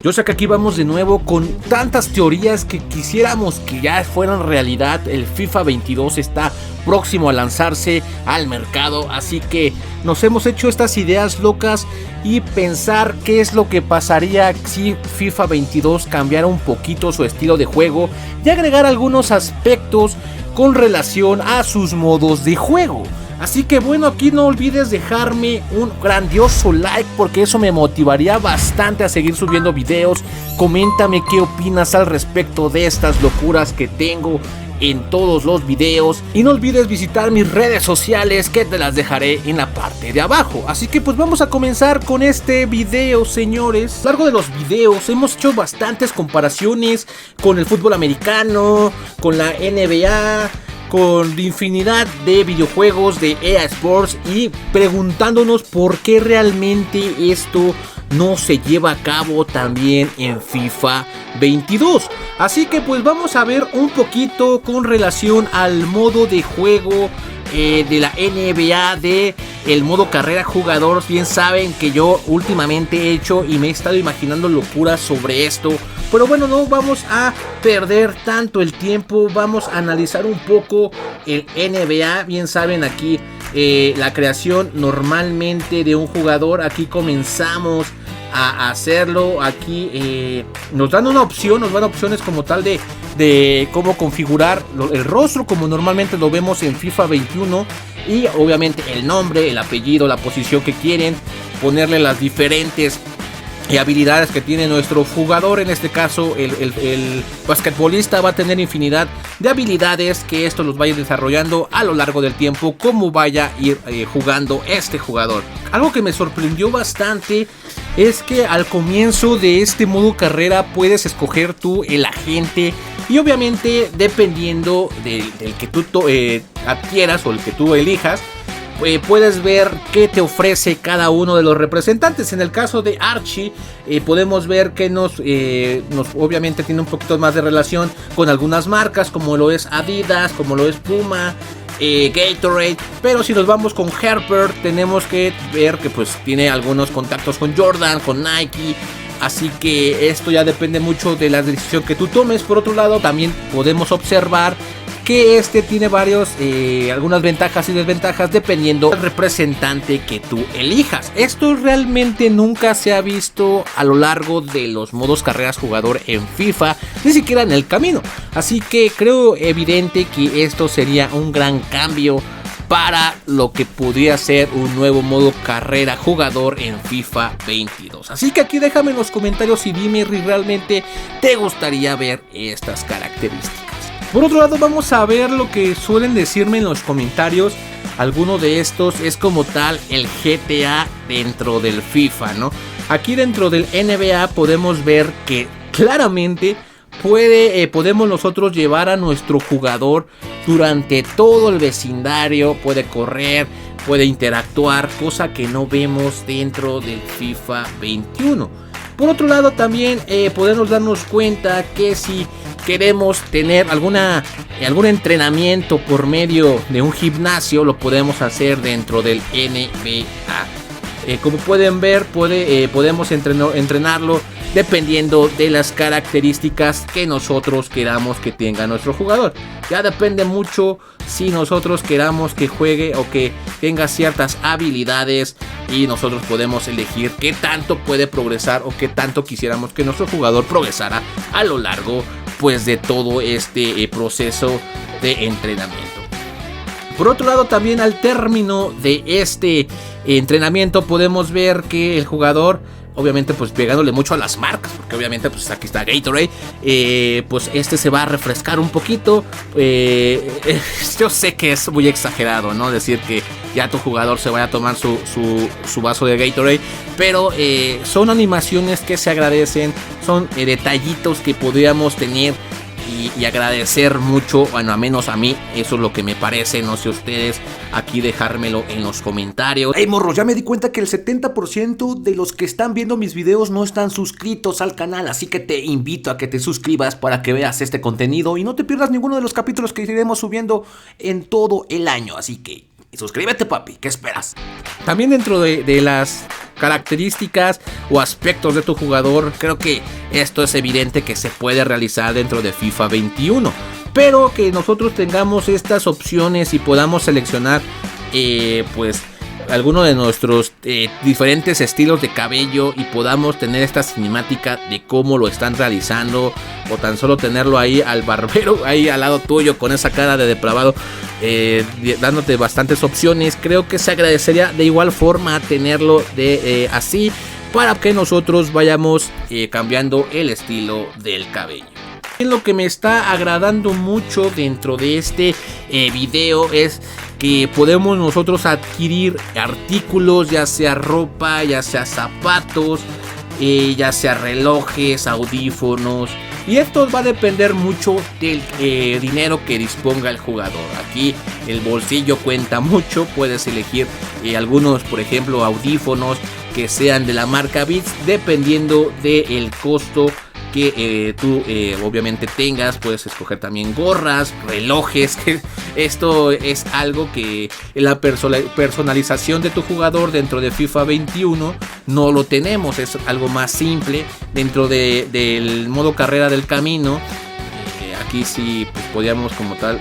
Yo sé que aquí vamos de nuevo con tantas teorías que quisiéramos que ya fueran realidad. El FIFA 22 está próximo a lanzarse al mercado, así que nos hemos hecho estas ideas locas y pensar qué es lo que pasaría si FIFA 22 cambiara un poquito su estilo de juego y agregar algunos aspectos con relación a sus modos de juego. Así que bueno, aquí no olvides dejarme un grandioso like porque eso me motivaría bastante a seguir subiendo videos. Coméntame qué opinas al respecto de estas locuras que tengo en todos los videos. Y no olvides visitar mis redes sociales que te las dejaré en la parte de abajo. Así que pues vamos a comenzar con este video, señores. A lo largo de los videos hemos hecho bastantes comparaciones con el fútbol americano, con la NBA, con infinidad de videojuegos de EA Sports y preguntándonos por qué realmente esto no se lleva a cabo también en FIFA 22. Así que pues vamos a ver un poquito con relación al modo de juego de la NBA, de el modo carrera jugador. Bien saben que yo últimamente he hecho y me he estado imaginando locuras sobre esto, pero bueno, no vamos a perder tanto el tiempo. Vamos a analizar un poco el NBA. Bien saben aquí la creación normalmente de un jugador. Aquí comenzamos a hacerlo. Aquí nos dan una opción, nos dan opciones como tal de cómo configurar el rostro como normalmente lo vemos en FIFA 21, y obviamente el nombre, el apellido, la posición que quieren, ponerle las diferentes habilidades que tiene nuestro jugador. En este caso el basquetbolista va a tener infinidad de habilidades que esto los vaya desarrollando a lo largo del tiempo como vaya a ir jugando este jugador. Algo que me sorprendió bastante es que al comienzo de este modo carrera puedes escoger tú el agente, y obviamente dependiendo del que tú adquieras o el que tú elijas, puedes ver qué te ofrece cada uno de los representantes. En el caso de Archie podemos ver que nos obviamente tiene un poquito más de relación con algunas marcas como lo es Adidas, como lo es Puma, Gatorade. Pero si nos vamos con Harper, tenemos que ver que pues tiene algunos contactos con Jordan, con Nike. Así que esto ya depende mucho de la decisión que tú tomes. Por otro lado, también podemos observar que este tiene algunas ventajas y desventajas dependiendo del representante que tú elijas. Esto realmente nunca se ha visto a lo largo de los modos carreras jugador en FIFA, ni siquiera en el camino. Así que creo evidente que esto sería un gran cambio para lo que podría ser un nuevo modo carrera jugador en FIFA 22. Así que aquí déjame en los comentarios y dime si realmente te gustaría ver estas características. Por otro lado, vamos a ver lo que suelen decirme en los comentarios. Alguno de estos es como tal el GTA dentro del FIFA, ¿no? Aquí dentro del NBA podemos ver que claramente podemos nosotros llevar a nuestro jugador durante todo el vecindario. Puede correr, puede interactuar, cosa que no vemos dentro del FIFA 21. Por otro lado, también podemos darnos cuenta que si queremos tener algún entrenamiento por medio de un gimnasio, lo podemos hacer dentro del NBA. Como pueden ver, podemos entrenarlo dependiendo de las características que nosotros queramos que tenga nuestro jugador. Ya depende mucho si nosotros queramos que juegue o que tenga ciertas habilidades, y nosotros podemos elegir qué tanto puede progresar o qué tanto quisiéramos que nuestro jugador progresara a lo largo pues de todo este proceso de entrenamiento. Por otro lado, también al término de este entrenamiento podemos ver que el jugador, obviamente pues pegándole mucho a las marcas, porque obviamente pues aquí está Gatorade, pues este se va a refrescar un poquito. Yo sé que es muy exagerado, ¿no? Decir que ya tu jugador se vaya a tomar su vaso de Gatorade, pero son animaciones que se agradecen, son detallitos que podríamos tener y agradecer mucho. Bueno, a menos a mí eso es lo que me parece, no sé ustedes, aquí dejármelo en los comentarios. Hey morros, ya me di cuenta que el 70% de los que están viendo mis videos no están suscritos al canal, así que te invito a que te suscribas para que veas este contenido y no te pierdas ninguno de los capítulos que iremos subiendo en todo el año. Así que y suscríbete, papi, ¿qué esperas? También dentro de las características o aspectos de tu jugador, creo que esto es evidente que se puede realizar dentro de FIFA 21, pero que nosotros tengamos estas opciones y podamos seleccionar pues alguno de nuestros diferentes estilos de cabello y podamos tener esta cinemática de cómo lo están realizando, o tan solo tenerlo ahí al barbero ahí al lado tuyo con esa cara de depravado, dándote bastantes opciones. Creo que se agradecería de igual forma tenerlo así, para que nosotros vayamos cambiando el estilo del cabello. Lo que me está agradando mucho dentro de este video es que podemos nosotros adquirir artículos, ya sea ropa, ya sea zapatos, ya sea relojes, audífonos, y esto va a depender mucho del dinero que disponga el jugador. Aquí el bolsillo cuenta mucho, puedes elegir algunos, por ejemplo, audífonos que sean de la marca Beats, dependiendo del costo que tú obviamente tengas. Puedes escoger también gorras, relojes. Esto es algo que la personalización de tu jugador dentro de FIFA 21 no lo tenemos, es algo más simple. Dentro del modo carrera del camino, aquí sí pues, podríamos como tal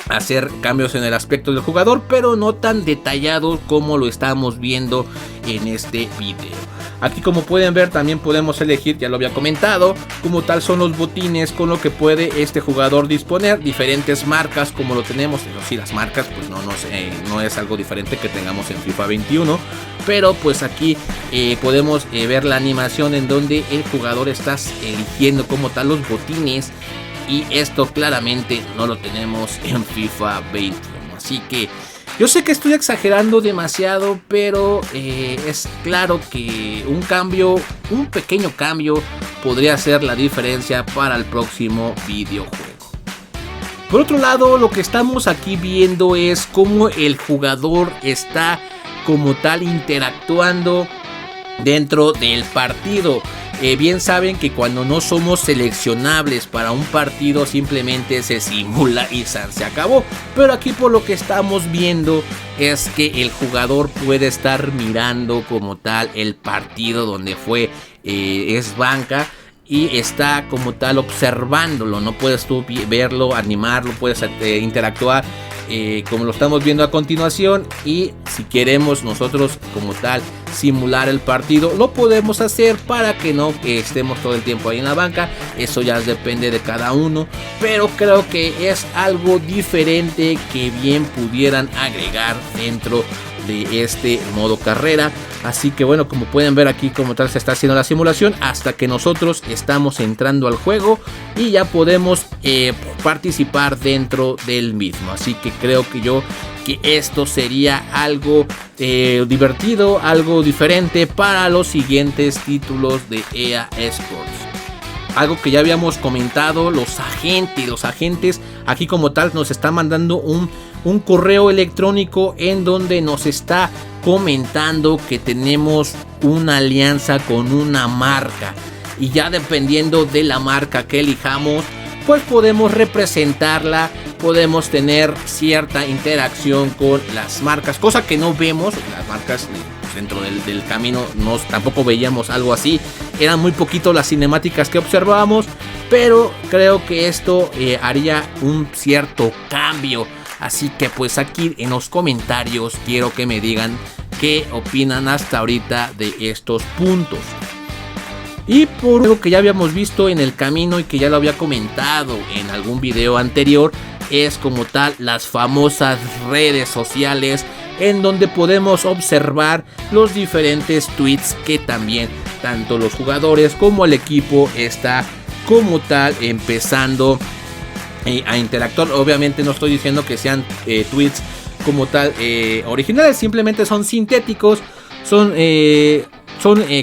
hacer cambios en el aspecto del jugador, pero no tan detallados como lo estamos viendo en este video. Aquí, como pueden ver, también podemos elegir, ya lo había comentado, como tal son los botines con lo que puede este jugador disponer. Diferentes marcas como lo tenemos. Sí, las marcas pues no es algo diferente que tengamos en FIFA 21. Pero pues aquí podemos ver la animación en donde el jugador está eligiendo como tal los botines. Y esto claramente no lo tenemos en FIFA 21. Así que yo sé que estoy exagerando demasiado, pero es claro que un pequeño cambio podría hacer la diferencia para el próximo videojuego. Por otro lado, lo que estamos aquí viendo es cómo el jugador está como tal interactuando dentro del partido. Bien saben que cuando no somos seleccionables para un partido, simplemente se simula y se acabó. Pero aquí por lo que estamos viendo es que el jugador puede estar mirando como tal el partido donde es banca, y está como tal observándolo. No puedes tú verlo, animarlo, puedes interactuar como lo estamos viendo a continuación. Y si queremos nosotros como tal simular el partido, lo podemos hacer para que no estemos todo el tiempo ahí en la banca. Eso ya depende de cada uno, pero creo que es algo diferente que bien pudieran agregar dentro de este modo carrera. Así que bueno, como pueden ver aquí como tal se está haciendo la simulación hasta que nosotros estamos entrando al juego y ya podemos participar dentro del mismo. Así que creo que esto sería algo divertido, algo diferente para los siguientes títulos de EA Sports. Algo que ya habíamos comentado, los agentes aquí como tal nos están mandando un correo electrónico en donde nos está comentando que tenemos una alianza con una marca, y ya dependiendo de la marca que elijamos pues podemos representarla, podemos tener cierta interacción con las marcas, cosa que no vemos. Las marcas dentro del camino tampoco veíamos algo así, eran muy poquito las cinemáticas que observábamos, pero creo que esto haría un cierto cambio. Así que pues aquí en los comentarios quiero que me digan qué opinan hasta ahorita de estos puntos. Y por algo que ya habíamos visto en el camino y que ya lo había comentado en algún video anterior, es como tal las famosas redes sociales, en donde podemos observar los diferentes tweets que también tanto los jugadores como el equipo está como tal empezando a interactuar. Obviamente no estoy diciendo que sean tweets como tal originales, simplemente son sintéticos, son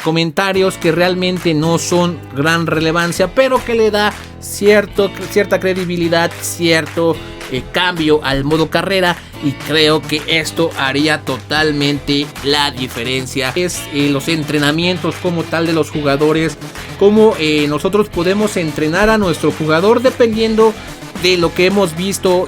comentarios que realmente no son gran relevancia, pero que le da cierta credibilidad, cierto cambio al modo carrera, y creo que esto haría totalmente la diferencia. Es los entrenamientos como tal de los jugadores, como nosotros podemos entrenar a nuestro jugador dependiendo de lo que hemos visto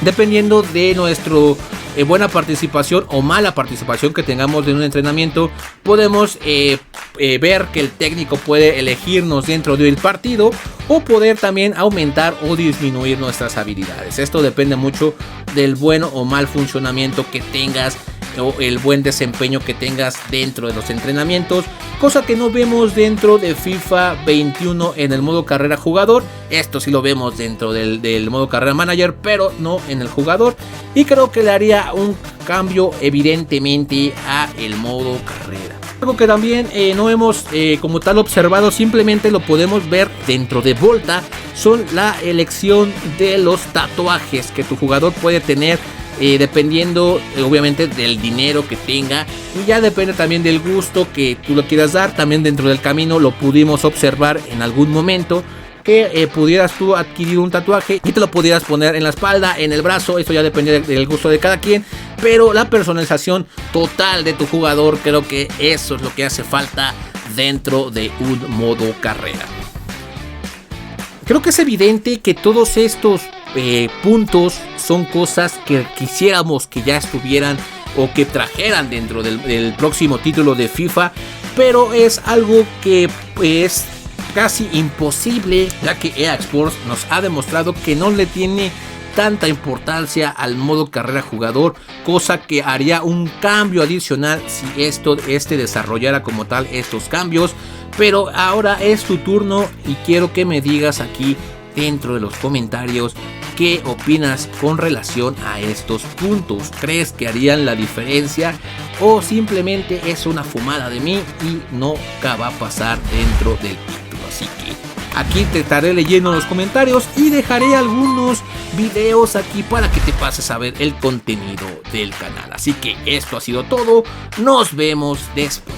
Dependiendo de nuestro buena participación o mala participación que tengamos en un entrenamiento, podemos ver que el técnico puede elegirnos dentro del partido o poder también aumentar o disminuir nuestras habilidades. Esto depende mucho del bueno o mal funcionamiento que tengas o el buen desempeño que tengas dentro de los entrenamientos, cosa que no vemos dentro de FIFA 21 en el modo carrera jugador. Esto sí lo vemos dentro del modo carrera manager, pero no en el jugador, y creo que le haría un cambio evidentemente a el modo carrera. Algo que también no hemos como tal observado, simplemente lo podemos ver dentro de Volta, son la elección de los tatuajes que tu jugador puede tener, dependiendo obviamente del dinero que tenga, y ya depende también del gusto que tú lo quieras dar. También dentro del camino lo pudimos observar en algún momento, que pudieras tú adquirir un tatuaje y te lo pudieras poner en la espalda, en el brazo. Esto ya depende del gusto de cada quien, pero la personalización total de tu jugador, creo que eso es lo que hace falta dentro de un modo carrera. Creo que es evidente que todos estos puntos son cosas que quisiéramos que ya estuvieran o que trajeran dentro del próximo título de FIFA, pero es algo que es casi imposible, ya que EA Sports nos ha demostrado que no le tiene tanta importancia al modo carrera jugador, cosa que haría un cambio adicional si este desarrollara como tal estos cambios. Pero ahora es tu turno y quiero que me digas aquí dentro de los comentarios qué opinas con relación a estos puntos. ¿Crees que harían la diferencia o simplemente es una fumada de mí y nunca va a pasar dentro del título? Así que aquí te estaré leyendo los comentarios y dejaré algunos videos aquí para que te pases a ver el contenido del canal. Así que esto ha sido todo, nos vemos después.